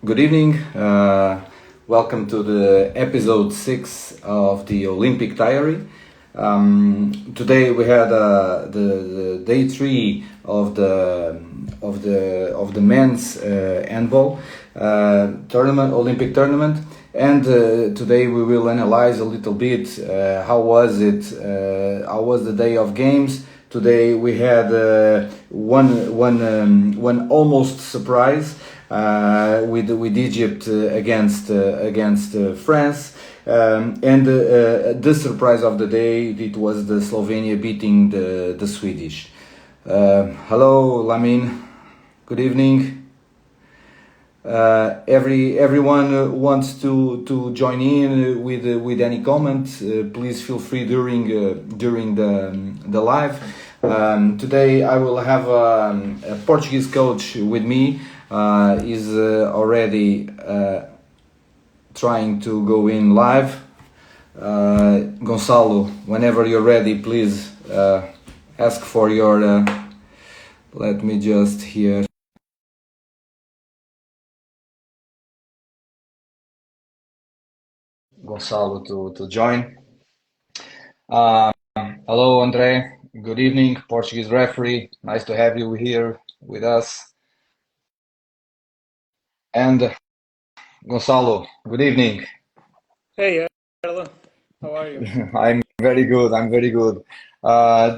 Good evening. Welcome to the episode 6 of the Olympic Diary. Today we had the day 3 of the men's handball tournament, Olympic tournament, and today we will analyze a little bit how was it, how was the day of games. Today we had one almost surprise with Egypt against France, and the surprise of the day, it was the Slovenia beating the Swedish. Hello, Lamin. Good evening. Everyone wants to join in with any comment. Please feel free during the live. Today I will have a Portuguese coach with me. Is already trying to go in live. Gonçalo, whenever you're ready, please ask for your. Let me just here. Gonçalo to join. Hello, Andre. Good evening, Portuguese referee. Nice to have you here with us. And Gonçalo, good evening. Hey, Erla, how are you? I'm very good. I'm very good.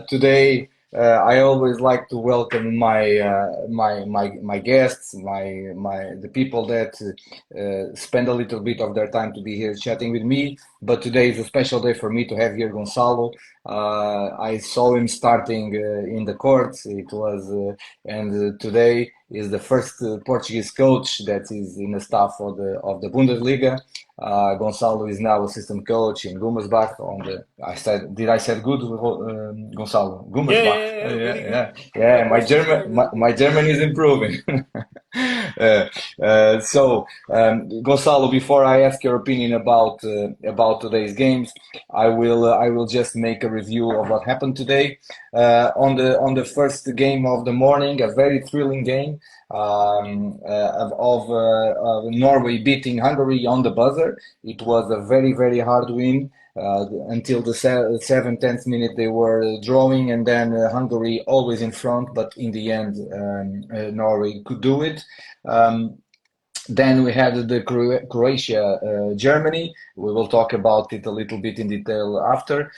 Today, I always like to welcome my guests, the people that spend a little bit of their time to be here chatting with me. But today is a special day for me to have here Gonçalo. I saw him starting in the courts. And today is the first Portuguese coach that is in the staff of the Bundesliga. Gonçalo is now assistant coach in Gummersbach. Did I say good, Gonçalo? Yeah, Gummersbach. yeah, yeah, Yeah, really good. yeah, yeah. Your Portuguese is very, really My good. German is improving. Gonçalo, before I ask your opinion about today's games, I will just make a review of what happened today. On the first game of the morning, a very thrilling game of Norway beating Hungary on the buzzer. It was a very hard win. Until the 7th, 10th minute, they were drawing, and then Hungary always in front, but in the end, Norway could do it. Then we had the Croatia, Germany. We will talk about it a little bit in detail after.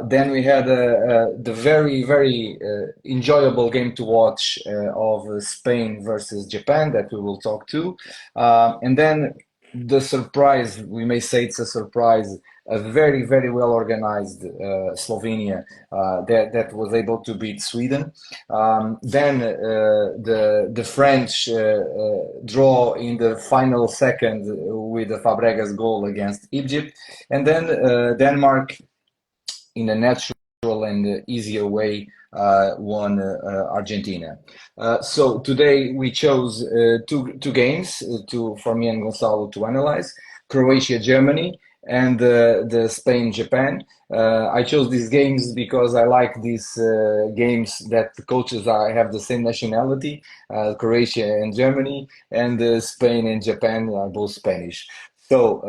Then we had the very enjoyable game to watch of Spain versus Japan that we will talk to. And then the surprise, we may say it's a surprise, a very well organized Slovenia that was able to beat Sweden. Then the French draw in the final second with the Fabregas goal against Egypt, and then Denmark, in a natural and easier way, won Argentina. So today we chose two games for me and Gonçalo to analyze: Croatia, Germany, and the Spain, Japan. I chose these games because I like these games that the coaches have the same nationality. Croatia and Germany, and Spain and Japan are both Spanish. So,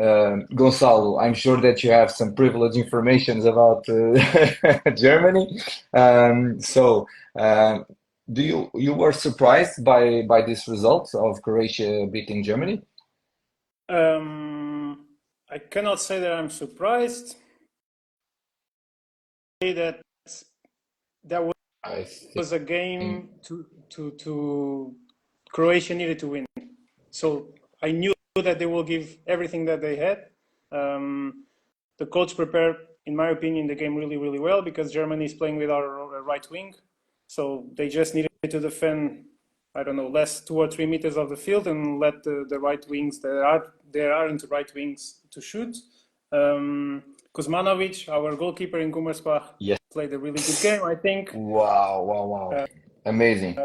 Gonçalo, I'm sure that you have some privileged information about Germany. So, do you were surprised by this result of Croatia beating Germany? I cannot say that I'm surprised. Say that that I was a think. game to Croatia needed to win. So I knew that they will give everything that they had. The coach prepared, in my opinion, the game really well because Germany is playing with our right wing. So they just needed to defend, I don't know, less 2 or 3 meters of the field and let the right wings there aren't right wings to shoot. Kuzmanovic, our goalkeeper in Gummersbach, Yes. played a really good game, I think. Wow. Amazing.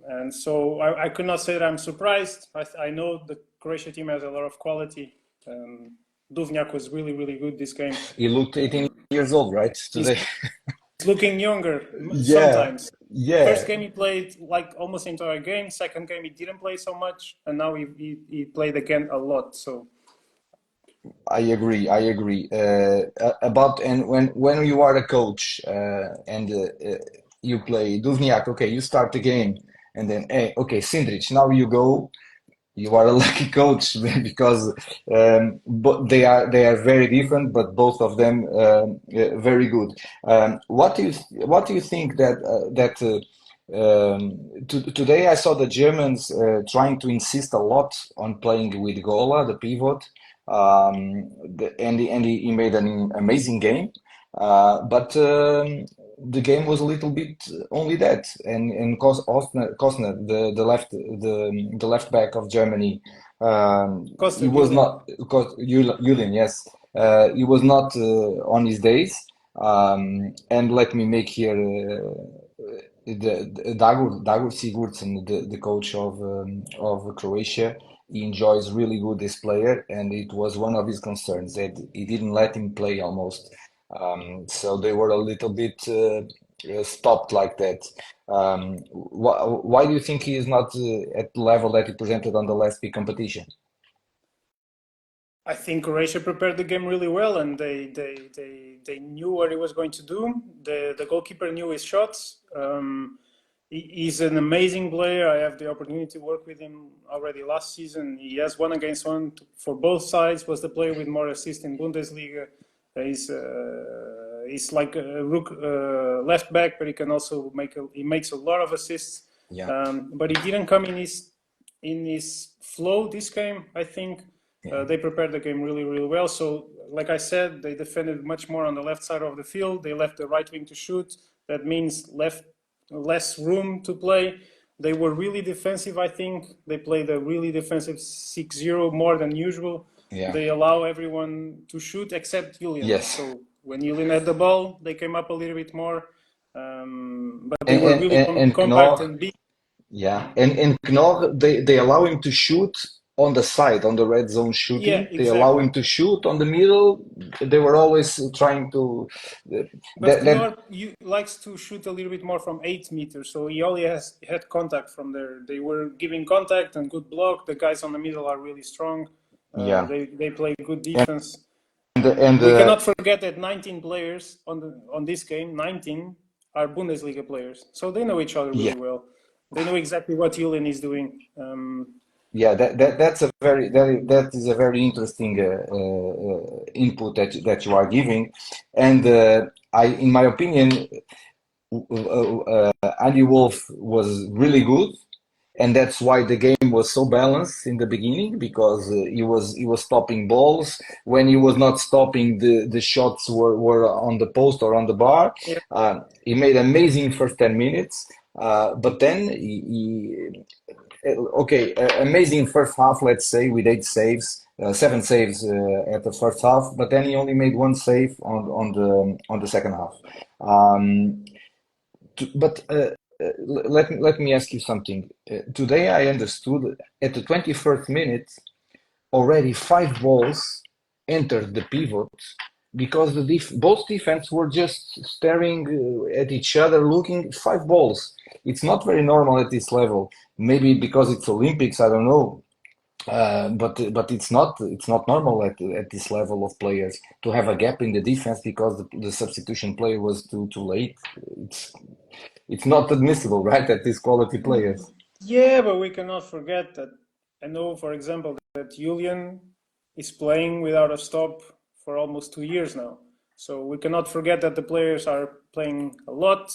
And so I could not say that I'm surprised. I know the Croatia team has a lot of quality. Duvnjak was really good this game. He looked 18 years old, right? He's Today. looking younger Yeah, sometimes. First yeah. game he played like almost the entire game. Second game he didn't play so much, and now he played again a lot. So I agree. I agree. About and when you are a coach and you play Duvniak, okay, you start the game, and then hey, okay, Sindrich, now you go. You are a lucky coach because but they are very different, but both of them very good. What do you think today I saw the Germans trying to insist a lot on playing with Gola, the pivot, and he made an amazing game, but the game was a little bit only that, and Kostner, the left back of Germany, he Costa was Julian. not Julian, yes, he was not on his days. And let me make here the Dagur Sigurdsson, the coach of Croatia. He enjoys really good this player, and it was one of his concerns that he didn't let him play almost. So they were a little bit stopped like that. Why do you think he is not at the level that he presented on the last big competition? I think Croatia prepared the game really well, and they knew what he was going to do. The goalkeeper knew his shots. He's an amazing player. I have the opportunity to work with him already last season. He has one against one for both sides. Was the player with more assists in Bundesliga. He's like a rook left back, but he can also he makes a lot of assists. Yeah, But he didn't come in his flow this game. I think yeah, they prepared the game really, really well. So, like I said, they defended much more on the left side of the field. They left the right wing to shoot. That means less room to play. They were really defensive, I think. They played a really defensive 6-0 more than usual. yeah. They allow everyone to shoot except Julian. Yes. So when Julian had the ball, they came up a little bit more. But they And were and really and, and compact Knorr, and big. yeah, and Knorr, they allow him to shoot on the side, on the red zone Yeah, shooting. They allow exactly. him to shoot on the middle. They were always trying to But that. Knorr likes to shoot a little bit more from 8 meters, so he only has had contact from there. They were giving contact and good block. The guys on the middle are really strong. Yeah, They play good and defense. and We cannot forget that 19 players on this game, 19 are Bundesliga players, so they know each other yeah. really well. They know exactly what Julian is doing. Yeah, that is a very interesting input that you are giving, and in my opinion, Andy Wolf was really good, and that's why the game was so balanced in the beginning because he was stopping balls when he was not stopping the shots were on the post or on the bar. Yeah, He made amazing first 10 minutes, but then okay, amazing first half, let's say, with 8 saves, 7 saves at the first half, but then he only made one save on the second half. Um, but let me ask you something. Today I understood at the 21st minute already 5 balls entered the pivot because both defense were just staring at each other, looking 5 balls. It's not very normal at this level. Maybe because it's Olympics, I don't know. But it's not normal at this level of players to have a gap in the defense because the substitution player was too late. It's it's not admissible, right? At these quality players. yeah, but we cannot forget that. I know, for example, that Julian is playing without a stop for almost 2 years now. So we cannot forget that the players are playing a lot.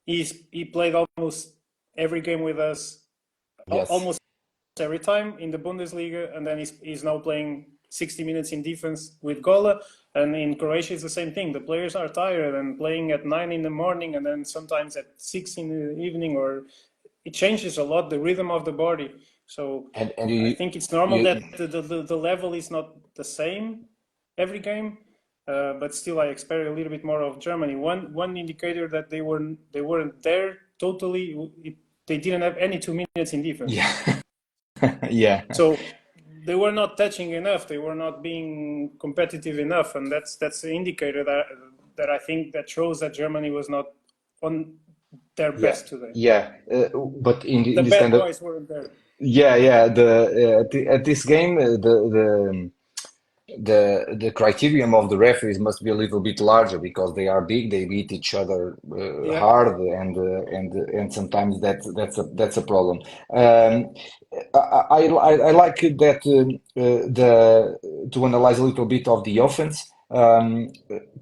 He played almost every game with us, Yes. almost every time in the Bundesliga, and then he's now playing 60 minutes in defense with Gola. And in Croatia, it's the same thing. The players are tired and playing at 9 in the morning, and then sometimes at 6 in the evening, or it changes a lot the rhythm of the body. So And I you think it's normal that you the level is not the same every game. But still, I expect a little bit more of Germany. One indicator that they weren't there totally. They didn't have any 2 minutes in defense. yeah. Yeah. So they were not touching enough. They were not being competitive enough, and that's the indicator that I think that shows that Germany was not on their Yeah, best today. yeah. But The in this bad kind of boys weren't there. yeah. At this game, the criterion of the referees must be a little bit larger because they are big, they beat each other Yeah, hard, and sometimes that's a problem. Um, I like that the to analyze a little bit of the offense.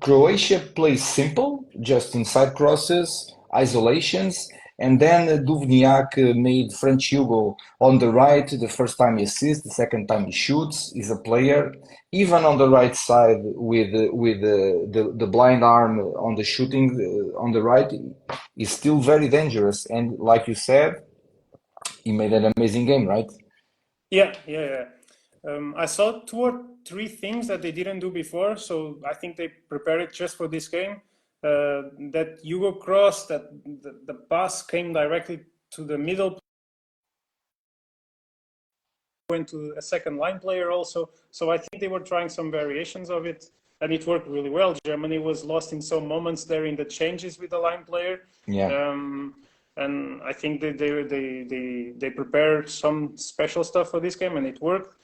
Croatia plays simple, just inside crosses, isolations, and then Duvniak made French Hugo on the right. The first time he assists, the second time he shoots. He's a player even on the right side with the blind arm on the shooting on the right is still very dangerous. And like you said, he made an amazing game, right? yeah. I saw 2 or 3 things that they didn't do before, so I think they prepared it just for this game. That Hugo cross, that the pass came directly to the middle, went to a second line player also. So I think they were trying some variations of it, and it worked really well. Germany was lost in some moments there in the changes with the line player. Yeah, Um, and I think that they prepared some special stuff for this game, and it worked.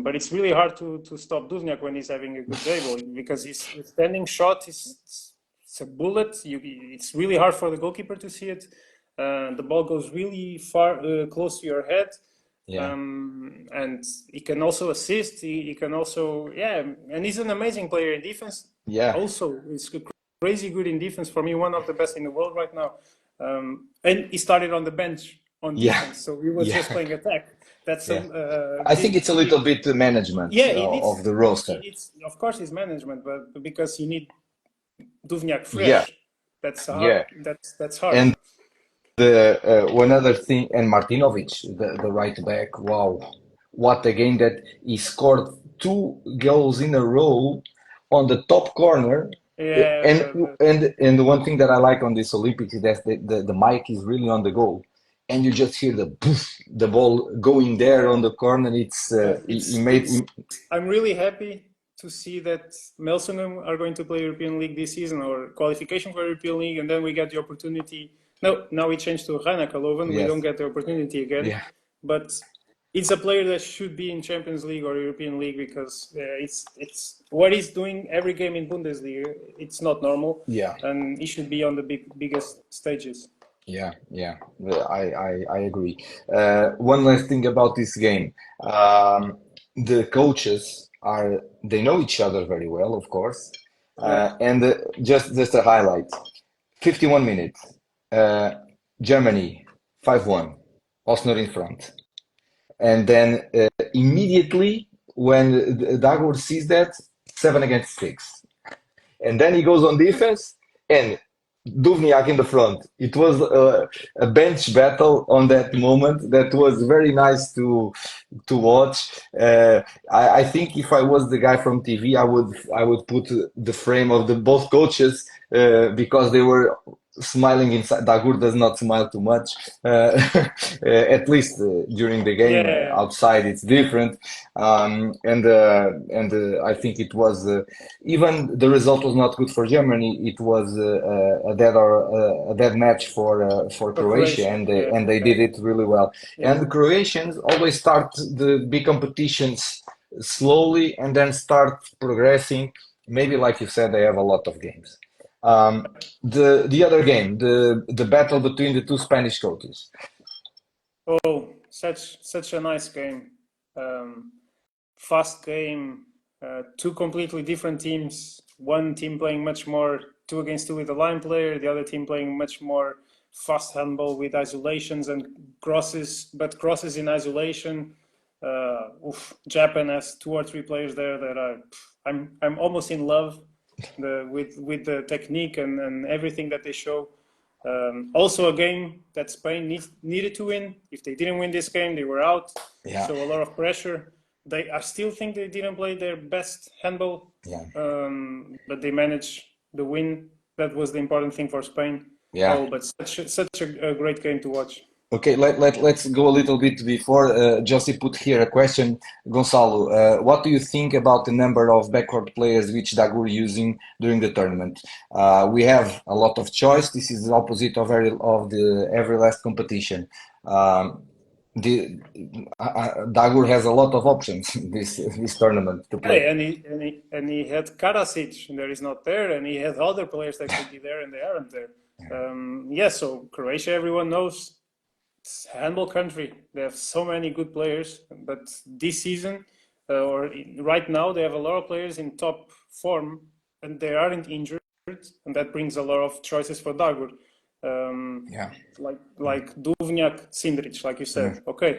But it's really hard to stop Duvnyak when he's having a good day, because his standing shot is it's a bullet. It's really hard for the goalkeeper to see it. The ball goes really far, close to your head. yeah, And he can also assist. He can also, yeah, and he's an amazing player in defense. yeah, Also, he's crazy good in defense. For me, one of the best in the world right now. And he started on the bench on yeah, defense, so he was just yeah, playing attack. That's yeah. some I think it's a little bit the management yeah. of the roster. It's of course his management, but because you need Duvnyak Yeah, fresh, that's hard. yeah. That's hard. And the one other thing, and Martinovic, the right back, wow, what a game that he scored 2 goals in a row on the top corner. Yeah, And and the one thing that I like on this Olympics is that the mic is really on the goal, and you just hear the poof, the ball going there yeah. on the corner. It's he made It's I'm really happy to see that Melsungen are going to play European League this season, or qualification for European League, and then we get the opportunity. No, now we change to Rhein-Neckar-Löwen. We don't yes, get the opportunity again, yeah, but it's a player that should be in Champions League or European League, because it's what he's doing every game in Bundesliga. It's not normal, yeah. and he should be on the biggest stages. Yeah. I agree. One last thing about this game. The coaches they know each other very well, of course. Yeah, And just a highlight. 51 minutes. Uh, Germany 5-1. Osner in front. And then immediately when Dagur sees that, 7 against 6. And then he goes on defense and Duvniak in the front. It was a bench battle on that moment that was very nice to watch. I think if I was the guy from TV, I would put the frame of the both coaches because they were smiling inside. Dagur does not smile too much, at least during the game. yeah, Outside, it's different, and I think it was even the result was not good for Germany. It was a dead match for for Croatia, Croatia. and they did it really well. Yeah. And the Croatians always start the big competitions slowly and then start progressing. Maybe, like you said, they have a lot of games. The other game, the battle between the two Spanish coaches. Oh, such a nice game. Um, Fast game. Two completely different teams. One team playing much more 2 against 2 with the line player. The other team playing much more fast handball with isolations and crosses, but crosses in isolation. Japan has 2 or 3 players there that I'm almost in love with the technique and everything that they show. Also, a game that Spain needed to win. If they didn't win this game, they were out. Yeah, So a lot of pressure. I still think they didn't play their best handball, yeah, but they managed the win. That was the important thing for Spain. yeah. Oh, but such a great game to watch. Okay, let's go a little bit before. Josie put here a question. Gonçalo, what do you think about the number of backward players which Dagur using during the tournament? We have a lot of choice. This is the opposite of the every last competition. Um, the Dagur has a lot of options this tournament to Hey, play. and he had Karasic, and there is not there, and he had other players that could be there, and they aren't there. So Croatia, everyone knows, it's a handball country. They have so many good players, but this season, right now, they have a lot of players in top form, and they aren't injured, and that brings a lot of choices for Dagur. Um, Yeah. like Duvnjak, Sindric, like you Mm. said. Okay,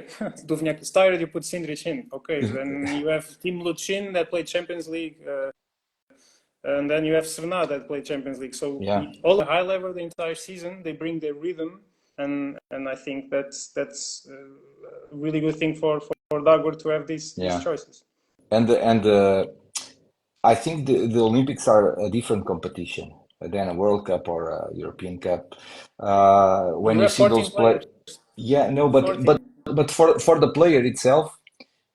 Duvnjak is tired, you put Sindric in. Okay, then you have Tim Lucin that played Champions League, and then you have Srna that played Champions League. So Yeah. all high level the entire season, they bring their rhythm, and I think that's a really good thing for Dagur to have these Yeah. choices. And I think the Olympics are a different competition than a World Cup or a European Cup. When You you have see those 14 play, players, yeah, no, fourteen. but for the player itself,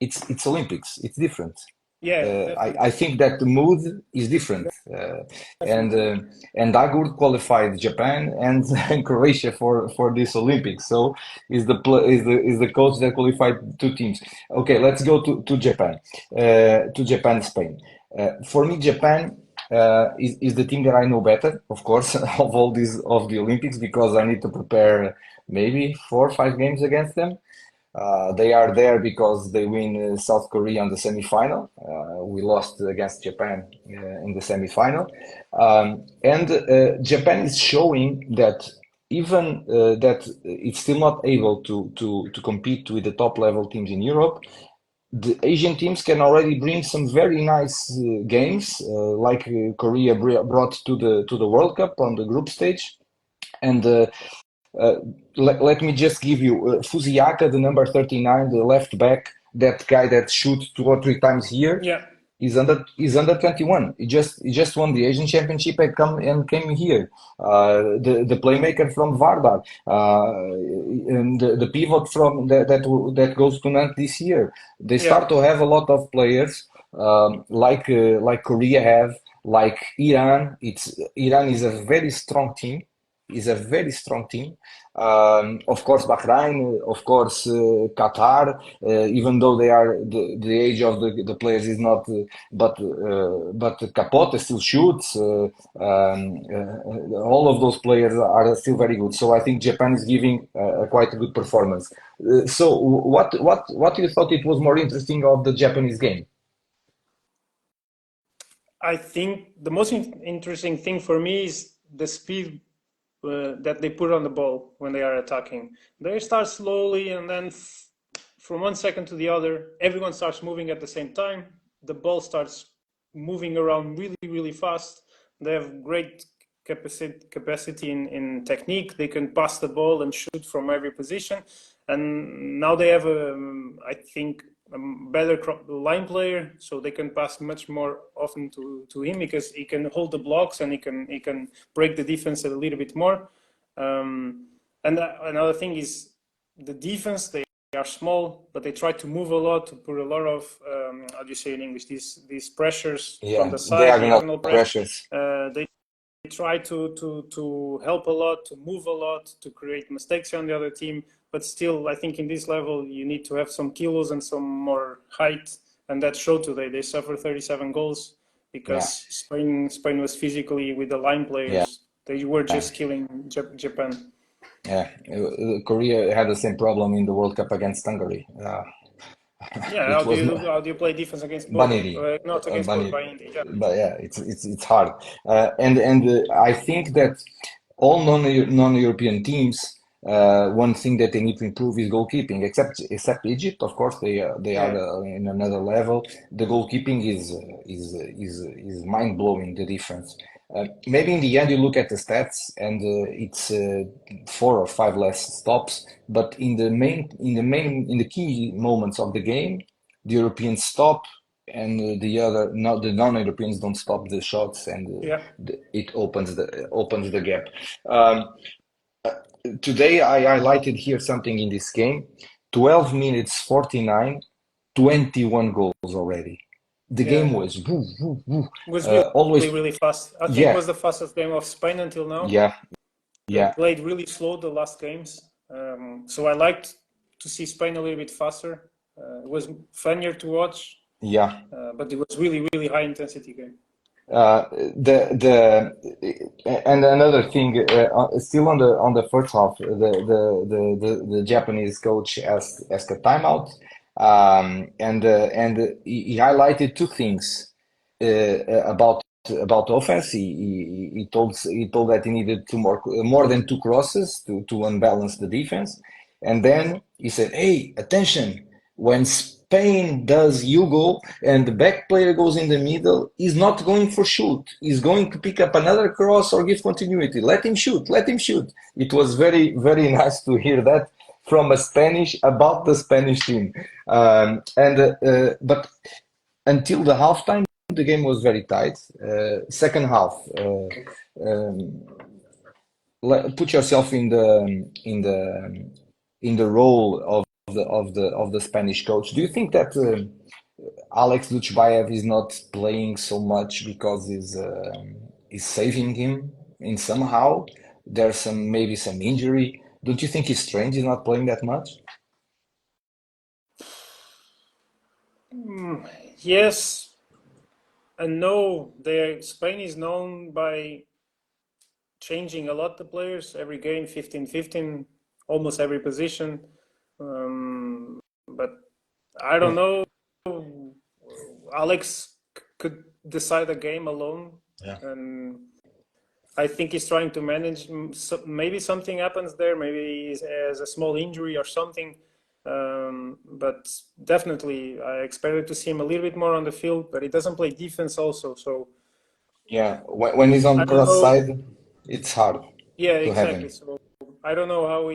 it's Olympics. It's different. Yeah, I definitely, think that the mood is different, and definitely. Dagur qualified Japan and, and Croatia for this Olympics. So is the coach that qualified two teams. Okay, let's go to Japan, Spain. For me, Japan is the team that I know better, of course, of all these of the Olympics because I need to prepare maybe 4 or 5 games against them. They are there because they win South Korea on the semifinal. We lost against Japan in the semifinal. And Japan is showing that even that it's still not able to compete with the top level teams in Europe, the Asian teams can already bring some very nice games, like Korea brought to the World Cup on the group stage. And uh, let me just give you Fusiyaka, the number 39, the left back, that guy that shoots 2 or 3 times here. Yeah, He's under 21. He just won the Asian Championship and came here. The playmaker from Vardar, and the pivot from that goes to Nantes this year. They yeah. start to have a lot of players like Korea have, like Iran. Iran is a very strong team. Is a very strong team. Of course, Bahrain, of course, Qatar, even though the age of the players is not, but Capote still shoots. All of those players are still very good. So I think Japan is giving a quite a good performance. So what you thought it was more interesting of the Japanese game? I think the most interesting thing for me is the speed that they put on the ball when they are attacking. They start slowly, and then from 1 second to the other, everyone starts moving at the same time. The ball starts moving around really, really fast. They have great capacity in technique. They can pass the ball and shoot from every position. And now they have, I think, a better line player, so they can pass much more often to him because he can hold the blocks and he can break the defense a little bit more. And another thing is the defense. They are small, but they try to move a lot to put a lot of how do you say in English, these pressures from Yeah, the side, diagonal diagonal pressure. pressures. They try to help a lot, to move a lot, to create mistakes on the other team. But still, I think in this level, you need to have some kilos and some more height, and that showed today. They suffered 37 goals because Yeah, Spain was physically with the line yeah. players. They were just killing Japan. Yeah, Korea had the same problem in the World Cup against Hungary. Yeah, It was not how do you play defense against both? Baniri, Not against both, Baniri, by India. Yeah. but yeah, it's hard. And I think that all non-European teams, one thing that they need to improve is goalkeeping. Except Egypt, of course, they are Yeah. in another level. The goalkeeping is mind-blowing, the difference. Maybe in the end you look at the stats and it's 4 or 5 less stops, but in the key moments of the game, the Europeans stop and the non-Europeans don't stop the shots, and Yeah. it opens the gap. Um, Today I highlighted here something in this game. 12 minutes 49, 21 goals already. The game Yeah, was woo, woo, woo. it was really, Always, really fast. I think it yeah, was the fastest game of Spain until now. yeah, They yeah, played really slow the last games. So I liked to see Spain a little bit faster. It was funnier to watch, yeah. but it was really, really high intensity game. Uh, and another thing, still on the first half, the Japanese coach asked a timeout, and he highlighted two things about offense. He told that he needed more than two crosses to unbalance the defense, and then he said, "Hey, attention! When Spain does Hugo and the back player goes in the middle, he's not going for shoot. He's going to pick up another cross or give continuity. Let him shoot. Let him shoot." It was very, very nice to hear that from a Spanish about the Spanish team. But until the halftime, the game was very tight. Second half, um, put yourself in the role of the Spanish coach. Do you think that Alex Dutchbaev is not playing so much because he's saving him in somehow? There's maybe some injury. Don't you think it's strange he's not playing that much? Yes and no. Spain is known by changing a lot the players every game, 15-15, almost every position. But I don't Yeah, know. Alex could decide a game alone, yeah, and I think he's trying to manage. Maybe something happens there. Maybe he has a small injury or something. But definitely, I expected to see him a little bit more on the field. But he doesn't play defense also, so yeah. When he's on I the don't cross know. side, it's hard Yeah, to have exactly. him. So I don't know how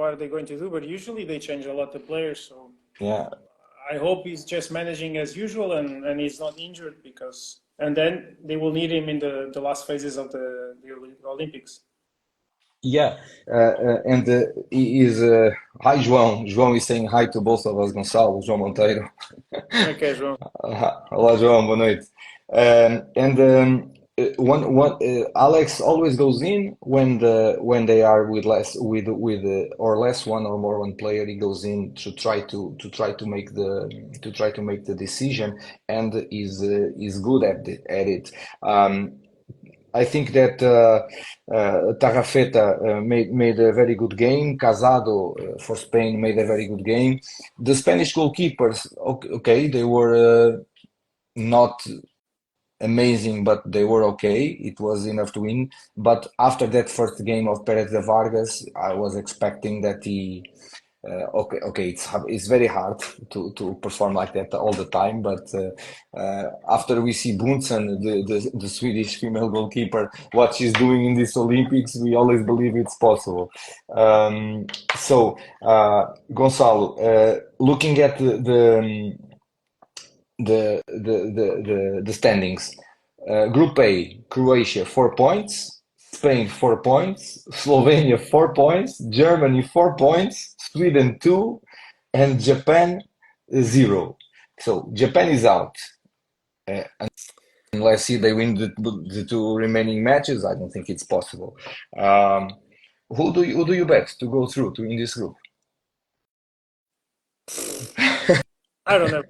are they going to do. But usually they change a lot of players. So Yeah, I hope he's just managing as usual and he's not injured because and then they will need him in the last phases of the Olympics. yeah. And he is. Hi, João. João is saying hi to both of us, Gonçalo, João Monteiro. Okay, João. Olá, João, boa noite. Alex always goes in when they are with or less one or more one player. He goes in to try to make the decision, and is good at it. I think that Tarrafeta made a very good game. Casado for Spain made a very good game. The Spanish goalkeepers, okay, they were not amazing, but they were okay. It was enough to win. But after that first game of Perez de Vargas, I was expecting that okay, it's very hard to perform like that all the time. But after we see Bunsen, the Swedish female goalkeeper, what she's doing in these Olympics, we always believe it's possible. Gonçalo, looking at the standings. Group A, Croatia 4 points, Spain 4 points, Slovenia 4 points, Germany 4 points, Sweden 2, and Japan 0. So Japan is out. Uh, unless they win the two remaining matches, I don't think it's possible. Um, who do you bet to go through to in this group? I don't know.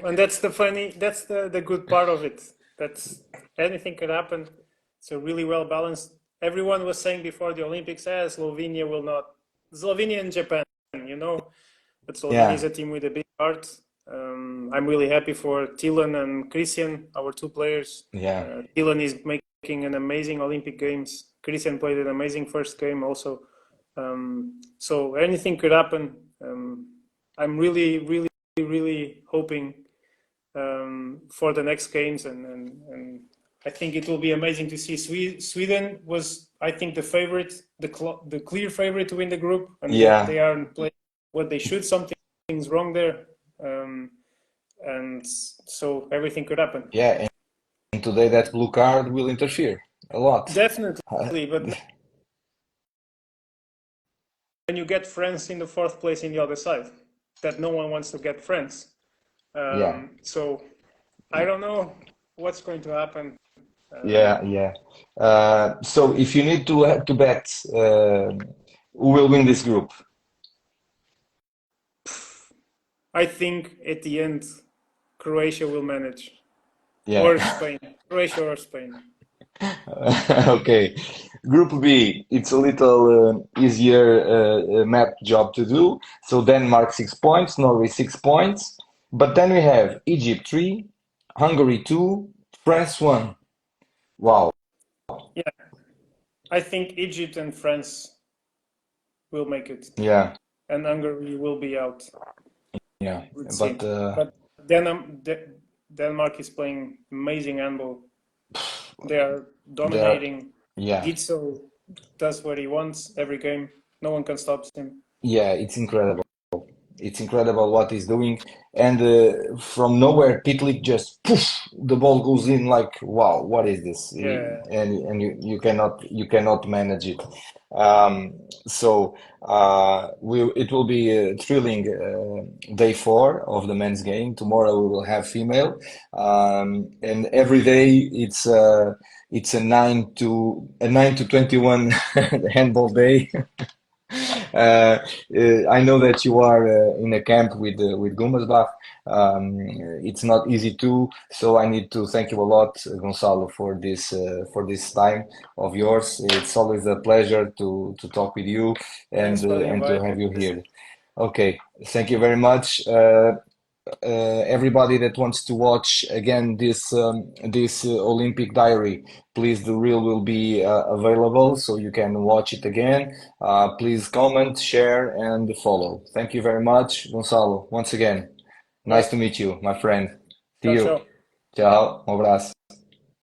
And that's the good part of it. That's anything could happen. It's a really well balanced. Everyone was saying before the Olympics, Slovenia will not. Slovenia and Japan, you know, but Slovenia is Yeah, a team with a big heart. I'm really happy for Tilan and Christian, our two players. yeah. Tilan is making an amazing Olympic Games. Christian played an amazing first game also. So anything could happen. I'm really, really, really hoping for the next games, and I think it will be amazing to see. Sweden was, I think, the favorite, the clear favorite to win the group, and yet Yeah, they aren't playing what they should. Something's wrong there, and so everything could happen. yeah. And today that blue card will interfere a lot. Definitely, but you get France in the fourth place in the other side, that no one wants to get France. Yeah, So I don't know what's going to happen. yeah, Um, yeah. So if you need to bet, who will win this group? I think at the end, Croatia will manage, or Yeah. Spain, Croatia or Spain. Okay. Group B, it's a little easier map job to do. So Denmark 6 points, Norway 6 points. But then we have Egypt 3, Hungary 2, France 1. Wow. Yeah, I think Egypt and France will make it, Yeah, and Hungary will be out. yeah. Let's But see. But Denmark is playing amazing handball. They are there, dominating. yeah. Gitzel does what he wants every game. No one can stop him. Yeah, it's incredible. It's incredible what he's doing. And from nowhere, Pitlick just poof, the ball goes in like, wow, what is this? Yeah, And you cannot manage it. Um, so it will be a thrilling day 4 of the men's game. Tomorrow we will have female, and every day it's a 9 to 21 handball day. I know that you are in a camp with Gummersbach. It's not easy too, so I need to thank you a lot, Gonçalo, for this time of yours. It's always a pleasure to talk with you thanks for the and to invite. have you here. Okay, thank you very much. Everybody that wants to watch again this Olympic diary, please the reel will be available so you can watch it again. Please comment, share, and follow. Thank you very much, Gonçalo. Once again, nice Yeah, to meet you, my friend. See ciao, you. ciao. Tchau, um abraço.